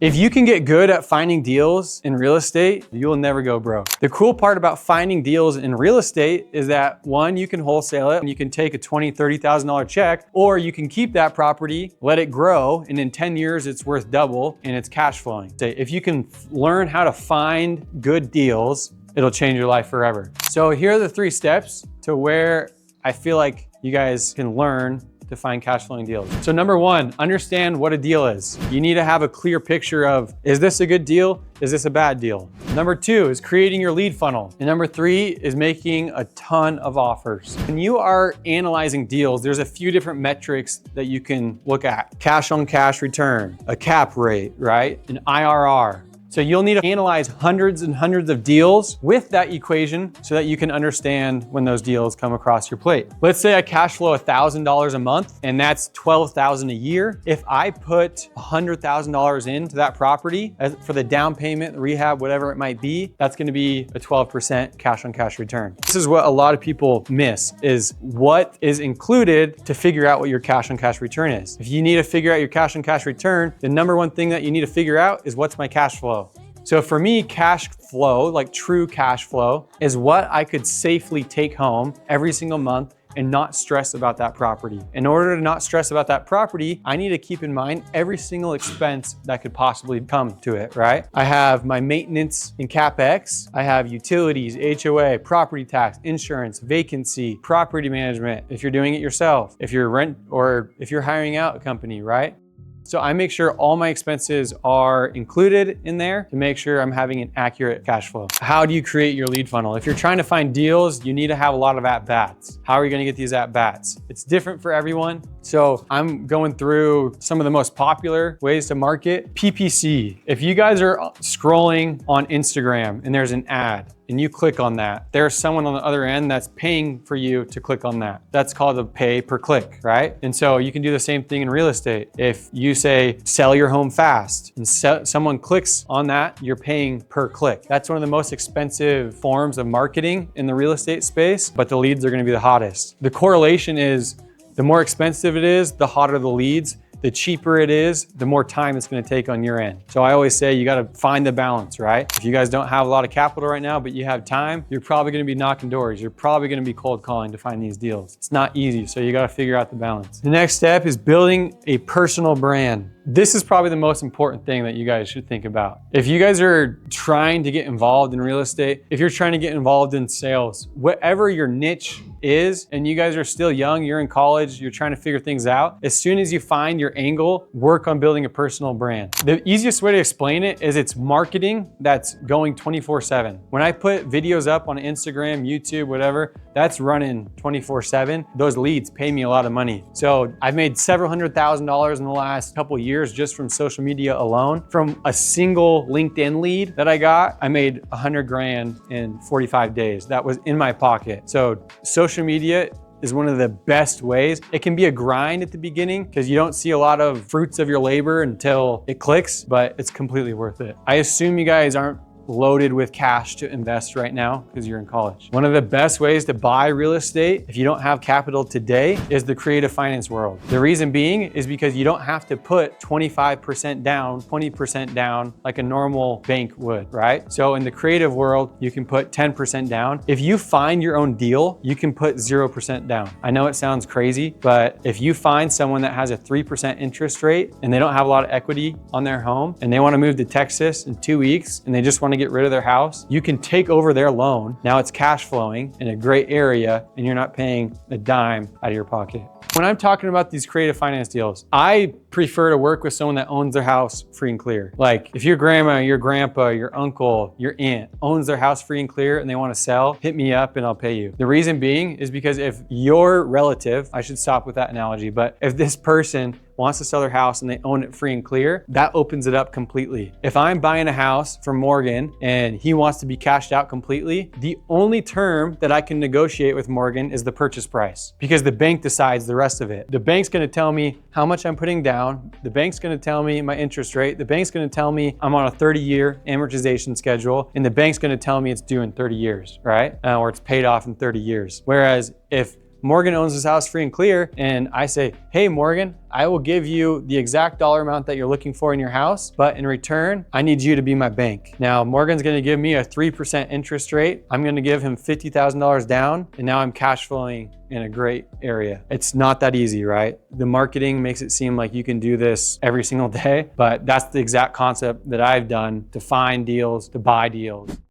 If you can get good at finding deals in real estate, you'll never go broke. The cool part about finding deals in real estate is that one, you can wholesale it and you can take a $20,000, $30,000 check, or you can keep that property, let it grow, and in 10 years it's worth double and it's cash flowing. So if you can learn how to find good deals, it'll change your life forever. So here are the 3 steps to where I feel like you guys can learn to find cash flowing deals. So number 1, understand what a deal is. You need to have a clear picture of, is this a good deal? Is this a bad deal? Number 2 is creating your lead funnel. And number 3 is making a ton of offers. When you are analyzing deals, there's a few different metrics that you can look at. Cash on cash return, a cap rate, right? An IRR. So you'll need to analyze hundreds and hundreds of deals with that equation so that you can understand when those deals come across your plate. Let's say I cash flow $1,000 a month and that's $12,000 a year. If I put $100,000 into that property for the down payment, the rehab, whatever it might be, that's gonna be a 12% cash on cash return. This is what a lot of people miss, is what is included to figure out what your cash on cash return is. If you need to figure out your cash on cash return, the number 1 thing that you need to figure out is what's my cash flow. So for me, cash flow, like true cash flow, is what I could safely take home every single month and not stress about that property. In order to not stress about that property, I need to keep in mind every single expense that could possibly come to it, right? I have my maintenance and CapEx. I have utilities, HOA, property tax, insurance, vacancy, property management, if you're doing it yourself, if you're or if you're hiring out a company, right? So I make sure all my expenses are included in there to make sure I'm having an accurate cash flow. How do you create your lead funnel? If you're trying to find deals, you need to have a lot of at-bats. How are you gonna get these at-bats? It's different for everyone. So I'm going through some of the most popular ways to market. PPC. If you guys are scrolling on Instagram and there's an ad, and you click on that, there's someone on the other end that's paying for you to click on that. That's called a pay per click, right? And so you can do the same thing in real estate. If you say, sell your home fast, and someone clicks on that, you're paying per click. That's one of the most expensive forms of marketing in the real estate space, but the leads are gonna be the hottest. The correlation is, the more expensive it is, the hotter the leads. The cheaper it is, the more time it's gonna take on your end. So I always say you gotta find the balance, right? If you guys don't have a lot of capital right now, but you have time, you're probably gonna be knocking doors. You're probably gonna be cold calling to find these deals. It's not easy, so you gotta figure out the balance. The next step is building a personal brand. This is probably the most important thing that you guys should think about. If you guys are trying to get involved in real estate, if you're trying to get involved in sales, whatever your niche is, and you guys are still young, you're in college, you're trying to figure things out, as soon as you find your angle, work on building a personal brand. The easiest way to explain it is it's marketing that's going 24/7. When I put videos up on Instagram, YouTube, whatever, that's running 24/7. Those leads pay me a lot of money. So I've made several $100,000 in the last couple of years just from social media alone. From a single LinkedIn lead that I got, I made 100 grand in 45 days. That was in my pocket. So social media is one of the best ways. It can be a grind at the beginning because you don't see a lot of fruits of your labor until it clicks, but it's completely worth it. I assume you guys aren't loaded with cash to invest right now because you're in college. One of the best ways to buy real estate, if you don't have capital today, is the creative finance world. The reason being is because you don't have to put 25% down, 20% down like a normal bank would, right? So in the creative world, you can put 10% down. If you find your own deal, you can put 0% down. I know it sounds crazy, but if you find someone that has a 3% interest rate and they don't have a lot of equity on their home and they want to move to Texas in 2 weeks and they just want to get rid of their house, you can take over their loan. Now it's cash flowing in a great area and you're not paying a dime out of your pocket. When I'm talking about these creative finance deals, I prefer to work with someone that owns their house free and clear. Like if your grandma, your grandpa, your uncle, your aunt owns their house free and clear and they want to sell, hit me up and I'll pay you. The reason being is because if your relative, I should stop with that analogy, but if this person wants to sell their house and they own it free and clear, that opens it up completely. If I'm buying a house from Morgan and he wants to be cashed out completely, the only term that I can negotiate with Morgan is the purchase price because the bank decides the rest of it. The bank's gonna tell me how much I'm putting down. The bank's gonna tell me my interest rate. The bank's gonna tell me I'm on a 30-year amortization schedule, and the bank's gonna tell me it's due in 30 years, right? Or it's paid off in 30 years. Whereas if Morgan owns this house free and clear, and I say, hey, Morgan, I will give you the exact dollar amount that you're looking for in your house, but in return, I need you to be my bank. Now, Morgan's gonna give me a 3% interest rate. I'm gonna give him $50,000 down, and now I'm cash flowing in a great area. It's not that easy, right? The marketing makes it seem like you can do this every single day, but that's the exact concept that I've done to find deals, to buy deals.